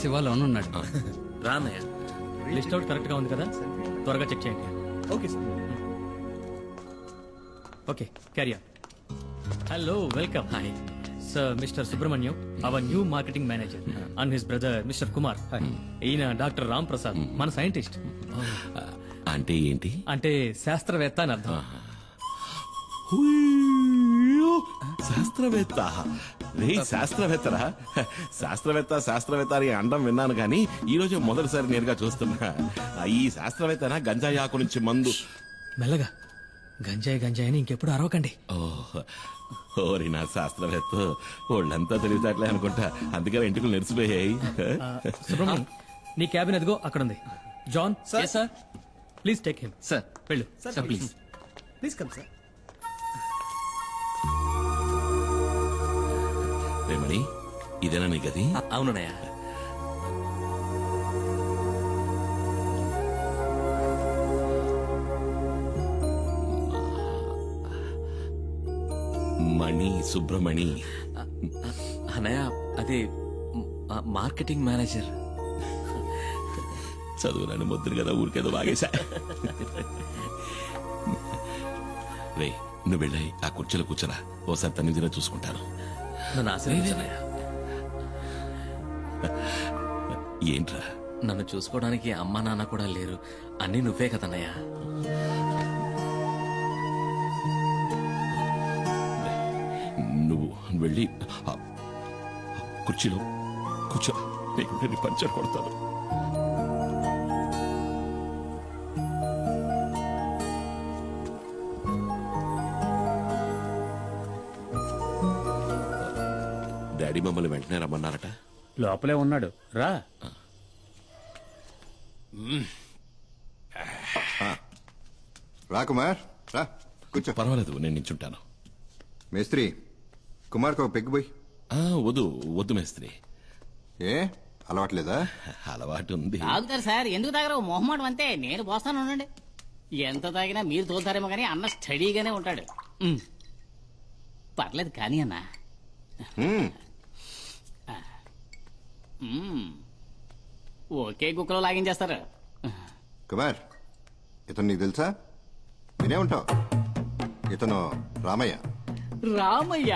Shiva loan ఉన్నాడు. రానయ్య. List out correct గా ఉంది కదా, త్వరగా చెక్ చేయండి. Okay sir. Okay, carry on. Hello, welcome. Hi sir, mister Subrahmanyam, our new marketing manager, and his brother mister Kumar. ఈయన doctor Ram Prasad, మన సైంటిస్ట్. అంటే ఏంటి? అంటే శాస్త్రవేత్త అని అర్థం. శాస్త్రవేత్త రే, శాస్త్రవేత్తరా? శాస్త్రవేత్త అని అండం విన్నాను కానీ ఈ రోజు మొదటిసారి నేరుగా చూస్తున్నా. ఈ శాస్త్రవేత్తనా గంజాయి ఆకు నుంచి మందు? మెల్లగా, గంజాయి అని ఇంకెప్పుడు అరవకండి. ఓరి నా శాస్త్రవేత్త, వాళ్ళంతా తెలివితేటలే అనుకుంటా, అందుకని ఇంటికి నెరిసిపోయాయి. సుబ్రహ్మణ్యం, నీ క్యాబిన్ అదిగో అక్కడ ఉంది. John sir, please take him. Sir వెళ్ళు sir, please please come sir. Remani, ఇదేనా నీ గది? అవునయ్య. మణి, సుబ్రమణి. అన్నయ్య, అది మార్కెటింగ్ మేనేజర్. చదువురాని ముద్దురు కదా, ఊరికేదో బాగేశా. రే, నువ్వు వెళ్ళాయి ఆ కుర్చీలో కూర్చోరా, ఓసారి తన్నిదిన చూసుకుంటాను. నన్ను ఆశీర్వదించనయ్య. ఏంట్రా? నన్ను చూసుకోవడానికి అమ్మా నాన్న కూడా లేరు, అన్నీ నువ్వే కదన్నయ్య. నువ్వు వెళ్ళి కుర్చీలో కూర్చో, నేను పంచర్ కొడతాను. డాడీ మమ్మల్ని వెంటనే రమ్మన్నారట. లోపలే ఉన్నాడు, రా. రా కుమార్, రా కూర్చో. పర్వాలేదు, నేను నించుంటాను. మేస్త్రి, కుమార్కి ఒక పెగ్గు పోయి. వద్దు మేస్త్రి. ఏ అలవాట్లేదా? అలవాటు ఉంది. తాగుతారు సార్, ఎందుకు తాగరు? మొహమాటం అంతే, నేను పోస్తాను ఉండండి. ఎంత తాగినా మీరు తోలుతారేమో కానీ అన్న స్టడీగానే ఉంటాడు. పర్లేదు కానీ అన్న. ఒకే కుక్కలో లాగించేస్తారు. కుమార్, ఇతను నీకు తెలుసా? వినే ఉంటావు, ఇతను రామయ్య. రామయ్య?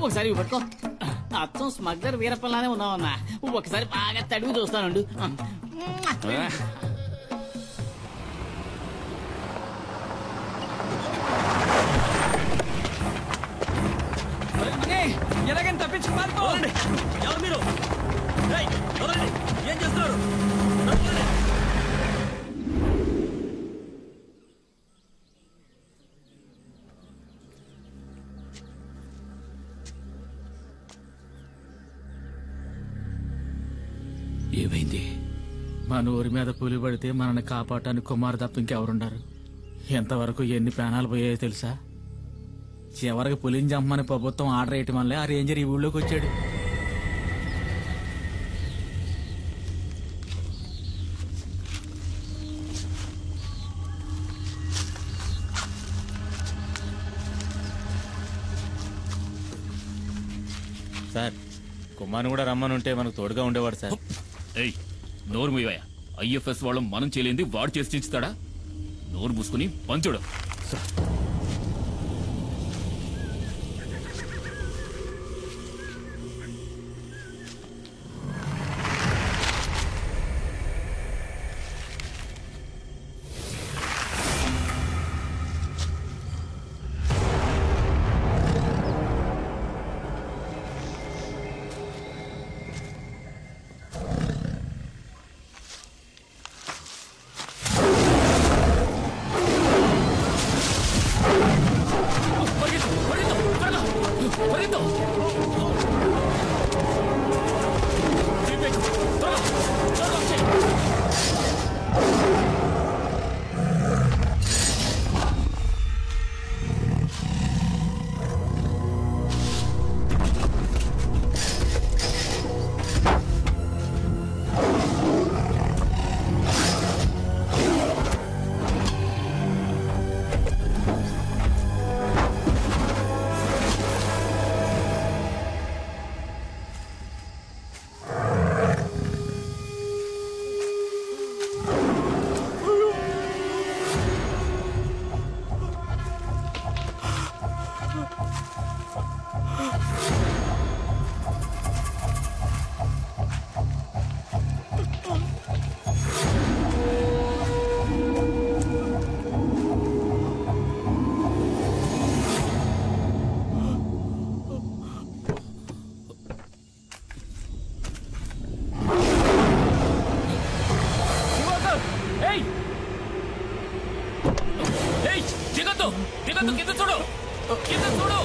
ఒకసారి పట్టుకో. అచ్చం స్మగ్లర్ వీరప్పలానే ఉన్నావన్నా. ఒకసారి బాగా తడివి చూస్తానుండు. ఎలాగైనా తప్పించుకు మారిపోండి. ఎవరు మీరు? ఏం చేస్తున్నారు? ఏమైంది? మన ఊరి మీద పులి పడితే మనల్ని కాపాడటానికి కుమార్ తప్ప ఇంకెవరుండారు? ఎంతవరకు ఎన్ని ప్రాణాలు పోయాయో తెలుసా? చివరికి పులిని చంపమని ప్రభుత్వం ఆర్డర్ వేయటం వల్లే ఆ రేంజర్ ఈ ఊళ్ళోకి వచ్చాడు. సార్, కుమార్ని కూడా రమ్మనుంటే మనకు తోడుగా ఉండేవాడు సార్. నోరు మూయవయ్యా. ఐఎఫ్ఎస్ వాళ్ళు మనం చేయలేంది వాడు చేసి చించుతాడా? నోరు మూసుకుని పంచుడు. కింద చూడు కింద చూడు.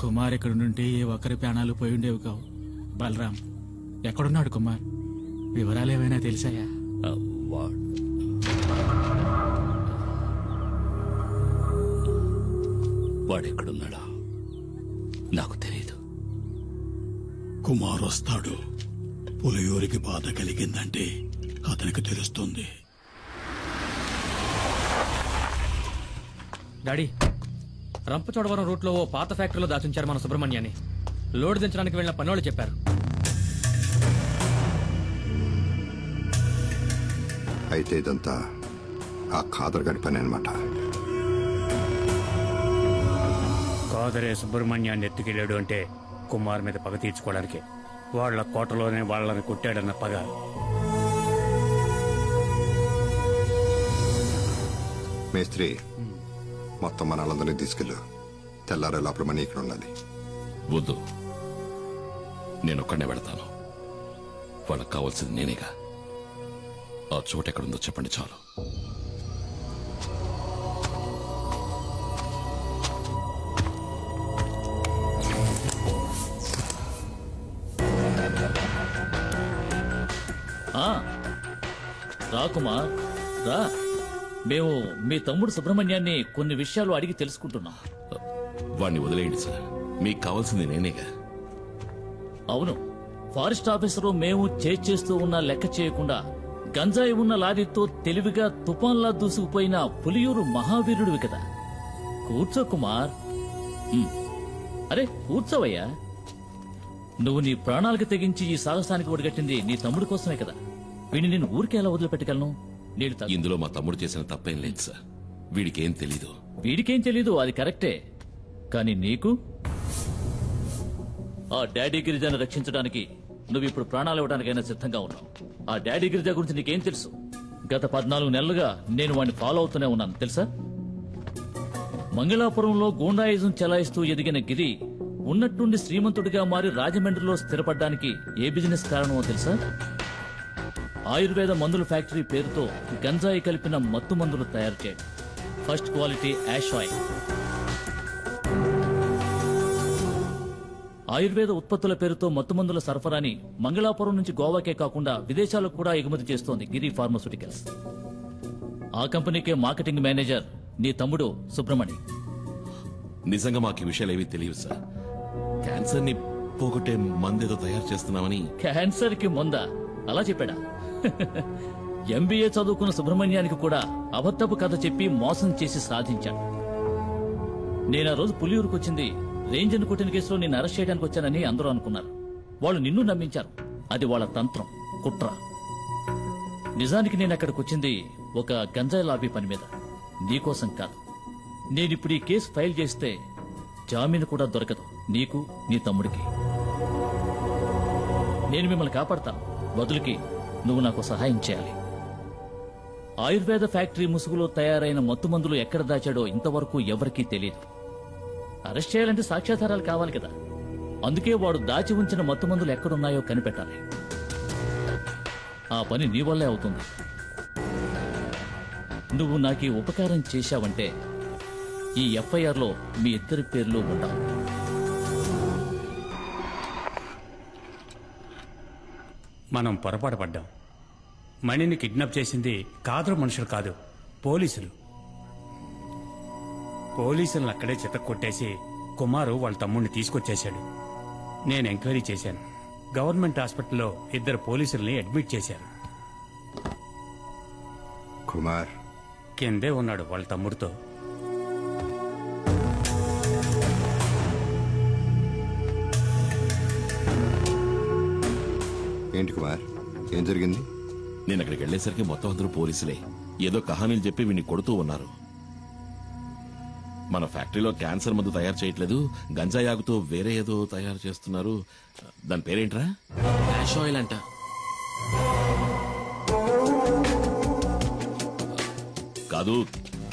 కుమార్ ఇక్కడ నుండి ఏ ఒక్కరి ప్రాణాలు పోయి ఉండేవి కావు. బలరాం ఎక్కడున్నాడు కుమార్? వివరాలు ఏమైనా తెలిసాయా? వాడెక్కడున్నాడా నాకు తెలియదు. కుమార్ వస్తాడు. పులియూరికి బాధ కలిగిందంటే అతనికి తెలుస్తుంది. డాడీ, రంపచోడవరం రూట్ లో ఓ పాత ఫ్యాక్టరీలో దాచుంచారు మన సుబ్రహ్మణ్యాన్ని. లోడ్ దించడానికి వెళ్ళిన పనోళ్ళు చెప్పారు. అయితే ఇదంతా ఆ ఖాదర్ గారి పని అనమాట. కాదరే సుబ్రహ్మణ్యాన్ని ఎత్తుకెళ్ళాడు అంటే కుమార్ మీద పగ తీర్చుకోవడానికి. వాళ్ల కోటలోనే వాళ్ళని కొట్టాడన్న పగ. మేస్త్రి, మొత్తం మన వాళ్ళందరినీ తీసుకెళ్ళు. తెల్లారే లోపల మనీ ఇక్కడ ఉండాలి. వద్దు, నేనొక్కడనే వెళతాను. వాళ్ళకి కావాల్సింది నేనేగా. ఆ చోటు ఎక్కడుందో చెప్పండి చాలు. రా కుమార్ రా. మేము మీ తమ్ముడు సుబ్రహ్మణ్యాన్ని కొన్ని విషయాలు అడిగి తెలుసుకుంటున్నాం. వాణ్ణి వదిలేయండి సార్, మీకు కావాల్సింది నేనేగా. అవును, ఫారెస్ట్ ఆఫీసరు మేము చేస్తూ ఉన్న లెక్క చేయకుండా గంజాయి ఉన్న లారీతో తెలివిగా తుఫాన్లా దూసుకుపోయిన పులియూరు మహావీరుడివి కదా. కూర్చో కుమార్. అరే కూర్చోవయ్యా. నువ్వు నీ ప్రాణాలకు తెగించి ఈ సాహసానికి ఒడిగట్టింది నీ తమ్ముడి కోసమే కదా. వీడిని నేను ఊరికే ఎలా వదిలిపెట్టగలను? ఇందులో మా తమ్ముడు చేసిన తప్పేం లేదు సార్. వీడికేం తెలీదు. వీడికేం తెలీదు, అది కరెక్టే. కానీ నీకు ఆ డాడీ గిరిజాను రక్షించడానికి నువ్వు ఇప్పుడు ప్రాణాలు ఇవ్వడానికైనా సిద్ధంగా ఉన్నావు. ఆ డాడీ గిరిజా గురించి నీకేం తెలుసు? గత 14 నెలలుగా నేను వాడిని ఫాలో అవుతూనే ఉన్నాను తెలుసా. మంగళాపురంలో గూండాయిజం చెలాయిస్తూ ఎదిగిన గిరి ఉన్నట్టుండి శ్రీమంతుడిగా మారి రాజమండ్రిలో స్థిరపడ్డానికి ఏ బిజినెస్ కారణమో తెలుసా? ఆయుర్వేద మందుల ఫ్యాక్టరీ పేరుతో గంజాయి కలిపిన మత్తు మందులు తయారు చేయడం. First quality hash oil. ఆయుర్వేద ఉత్పత్తుల పేరుతో మత్తుమందుల సరఫరాని మంగళాపురం నుంచి గోవాకే కాకుండా విదేశాలకు కూడా ఎగుమతి చేస్తోంది గిరి ఫార్మాస్యూటికల్స్. ఆ కంపెనీకే మార్కెటింగ్ మేనేజర్ నీ తమ్ముడు సుబ్రహ్మణి. నిజంగా మాకు ఈ విషయాలు ఏవీ తెలియదు సార్. క్యాన్సర్ ని పోగొట్టే మందేదో తయారు చేస్తున్నామని. క్యాన్సర్ కి మందా? అలా చెప్పాడా? ఎంబీఏ చదువుకున్న సుబ్రహ్మణ్యానికి కూడా అబద్ధపు కథ చెప్పి మోసం చేసి సాధించాడు. నేను ఆ రోజు పులియూరుకు వచ్చింది రేంజర్ కొట్టిన కేసులో నేను అరెస్ట్ చేయడానికి వచ్చానని అందరూ అనుకున్నారు. వాళ్ళు నిన్ను నమ్మించారు. అది వాళ్ళ తంత్రం, కుట్ర. నిజానికి నేను అక్కడికి వచ్చింది ఒక గంజాయి లాబీ పని మీద, నీకోసం కాదు. నేనిప్పుడు ఈ కేసు ఫైల్ చేస్తే జామీను కూడా దొరకదు నీకు, నీ తమ్ముడికి. నేను మిమ్మల్ని కాపాడతాను. బదులుకి నువ్వు నాకు సహాయం చేయాలి. ఆయుర్వేద ఫ్యాక్టరీ ముసుగులో తయారైన మత్తుమందులు ఎక్కడ దాచాడో ఇంతవరకు ఎవరికీ తెలియదు. అరెస్ట్ చేయాలంటే సాక్ష్యాధారాలు కావాలి కదా. అందుకే వాడు దాచి ఉంచిన మత్తుమందులు ఎక్కడున్నాయో కనిపెట్టాలి. ఆ పని నీ వల్లే అవుతుంది. నువ్వు నాకు ఈ ఉపకారం చేశావంటే ఈ ఎఫ్ఐఆర్లో మీ ఇద్దరి పేర్లు ఉండవు. మనం పొరపాటు పడ్డాం. మణిని కిడ్నాప్ చేసింది కాదరు మనుషులు కాదు, పోలీసులు. పోలీసులను అక్కడే చితక్ కొట్టేసి కుమారు వాళ్ళ తమ్ముడిని తీసుకొచ్చేశాడు. నేను ఎంక్వైరీ చేశాను. గవర్నమెంట్ హాస్పిటల్లో 2 పోలీసుల్ని అడ్మిట్ చేశారు. కుమార్ కిందే ఉన్నాడు వాళ్ళ తమ్ముడితో. ఏంటి కుమార్, ఏం జరిగింది? నేను అక్కడికి వెళ్లేసరికి మొత్తం అందరూ పోలీసులే. ఏదో కహానీలు చెప్పి వీడిని కొడుతూ ఉన్నారు. మన ఫ్యాక్టరీలో క్యాన్సర్ మందు తయారు చేయట్లేదు, గంజాయి ఆకుతో వేరే ఏదో తయారు చేస్తున్నారు. దాని పేరేంట్రా? యాష్ ఆయిల్ అంట. కాదు,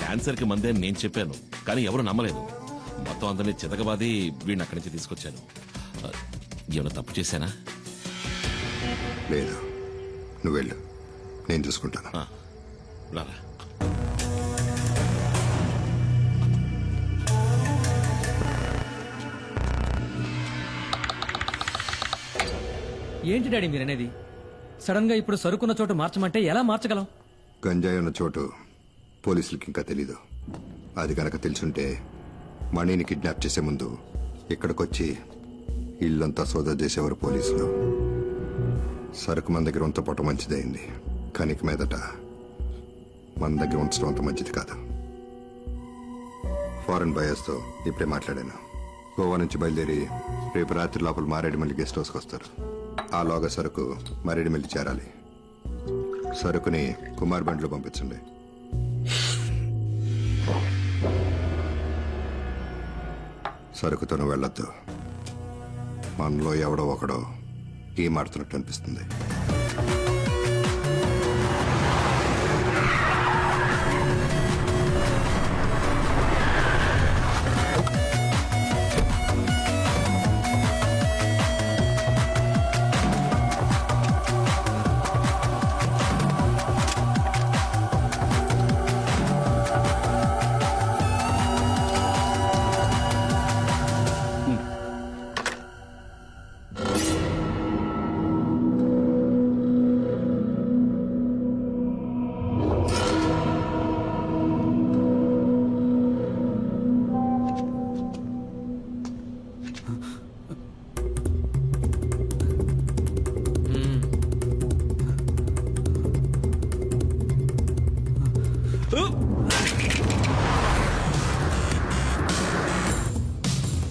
క్యాన్సర్ కి మందే నేను చెప్పాను, కానీ ఎవరు నమ్మలేదు. మొత్తం అందరినీ చితకబాది వీడిని అక్కడి నుంచి తీసుకొచ్చాను. ఏమైనా తప్పు చేశానా? లేదు, నువ్వు వెళ్ళు, నేను చూసుకుంటాను. రారా. ఏంటి డాడీ మీరనేది? సడన్ గా ఇప్పుడు సరుకున్న చోటు మార్చమంటే ఎలా మార్చగలం? గంజాయి ఉన్న చోటు పోలీసులకి ఇంకా తెలీదు. అది కనుక తెలుసుంటే మణిని కిడ్నాప్ చేసే ముందు ఇక్కడికొచ్చి ఇల్లంతా సోదా చేసేవారు పోలీసులు. సరుకు మన దగ్గర ఉంచపోవటం మంచిదైంది, కానీ ఇక మీదట మన దగ్గర ఉంచడం అంత మంచిది కాదు. ఫారెన్ బయర్స్తో ఇప్పుడే మాట్లాడాను. గోవా నుంచి బయలుదేరి రేపు రాత్రి లోపల మారేడుమల్లి గెస్ట్ హౌస్కి వస్తారు. ఆ లోగా సరుకు మారేడుమల్లి చేరాలి. సరుకుని కుమార్ బండ్లో పంపించండి. సరుకుతోనూ వెళ్ళొద్దు. మనలో ఎవడో ఒకడో గేమ్ ఆడుతున్నట్టు అనిపిస్తుంది.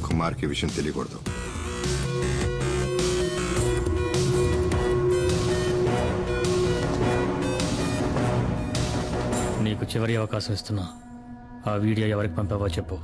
కుమార్కి విషయం తెలియకూడదు. నీకు చివరి అవకాశం ఇస్తున్నా. ఆ వీడియో ఎవరికి పంపావో చెప్పు.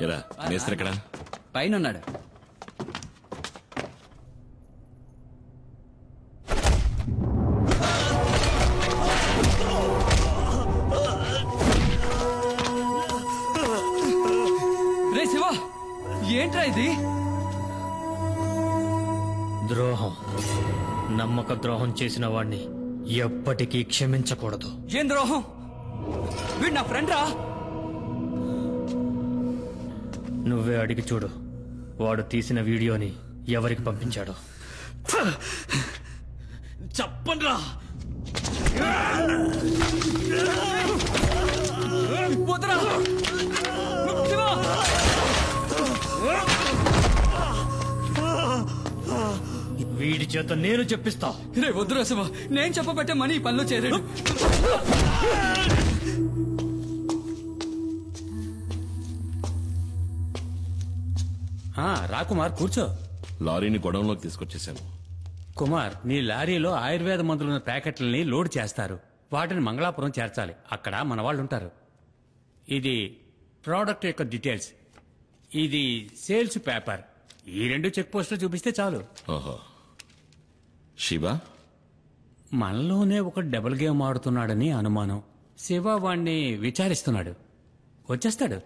ఎరా మేస్త్రి ఎక్కడా? పైన ఉన్నాడు. రే శివ, ఏంట్రా ఇది? ద్రోహం, నమ్మక ద్రోహం చేసిన వాణ్ణి ఎప్పటికీ క్షమించకూడదు. ఏం ద్రోహం? వీడు నా ఫ్రెండ్ రా. నువ్వే అడిగి చూడు, వాడు తీసిన వీడియోని ఎవరికి పంపించాడో. చెప్పండ్రా. వదరా. వీడి చేత నేను చెప్పిస్తా. రే వద్దురా శివ, నేను చెప్పబట్టే మనీ ఈ పనిలో చేరాడు. రాకుమార్ కూర్చో. లారీని గొడవంలోకి తీసుకొచ్చేసాను. కుమార్, నీ లారీలో ఆయుర్వేద మందులున్న ప్యాకెట్లని లోడ్ చేస్తారు. వాటిని మంగళాపురం చేర్చాలి. అక్కడ మన వాళ్ళు ఉంటారు. ఇది ప్రోడక్ట్ యొక్క డీటెయిల్స్, ఇది సేల్స్ పేపర్. ఈ 2 చెక్ పోస్టులు చూపిస్తే చాలు. ఓహో, శివ మనలోనే ఒక డబుల్ గేమ్ ఆడుతున్నాడని అనుమానం. శివ వాణ్ణి విచారిస్తున్నాడు. వచ్చేస్తాడు.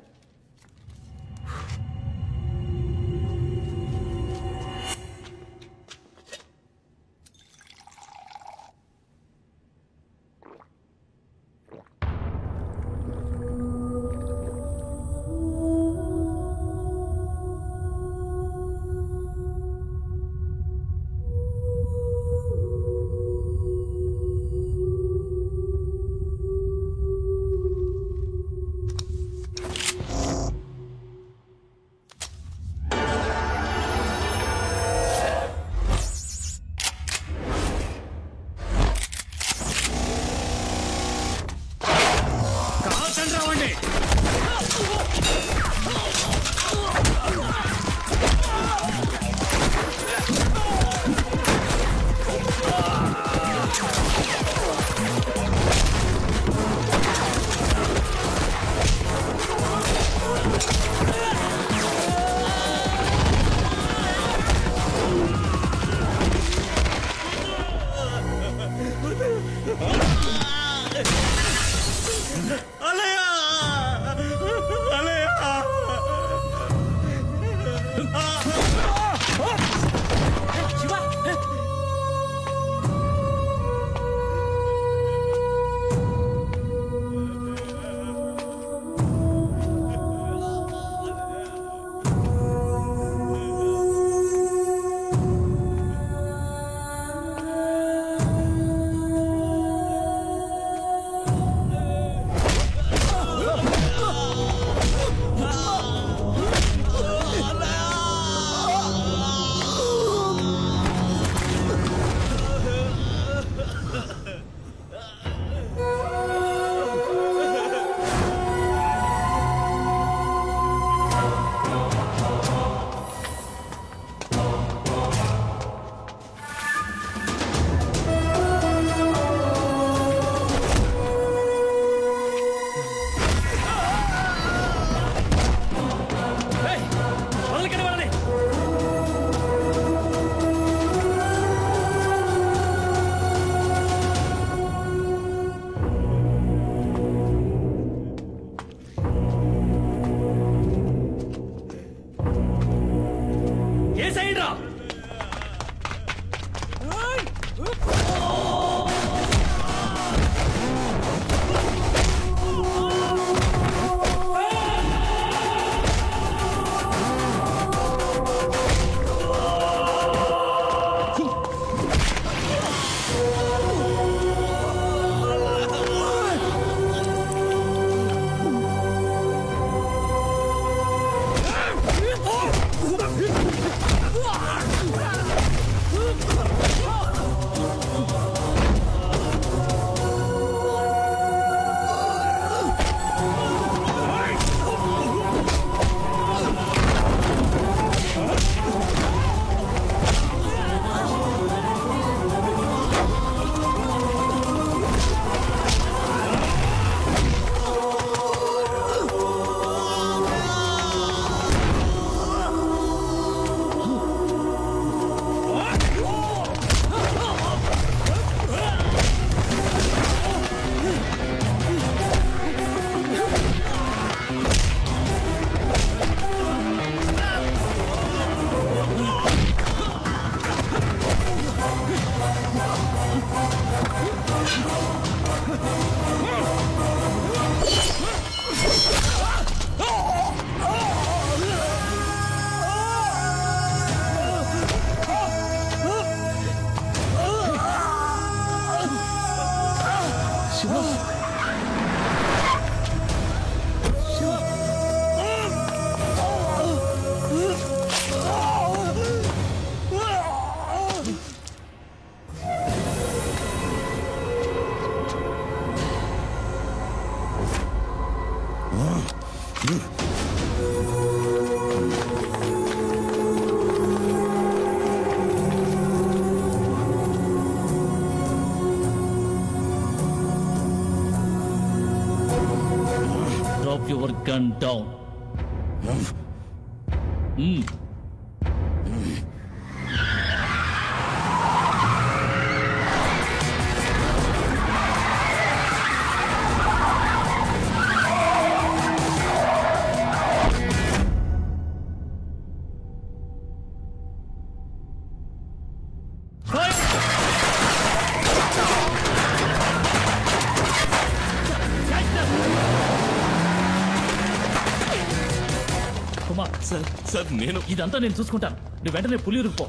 Drop your gun down. Sir నేను ఇదంతా నేను చూసుకుంటాను. నువ్వు వెంటనే పులియూరుకు పో.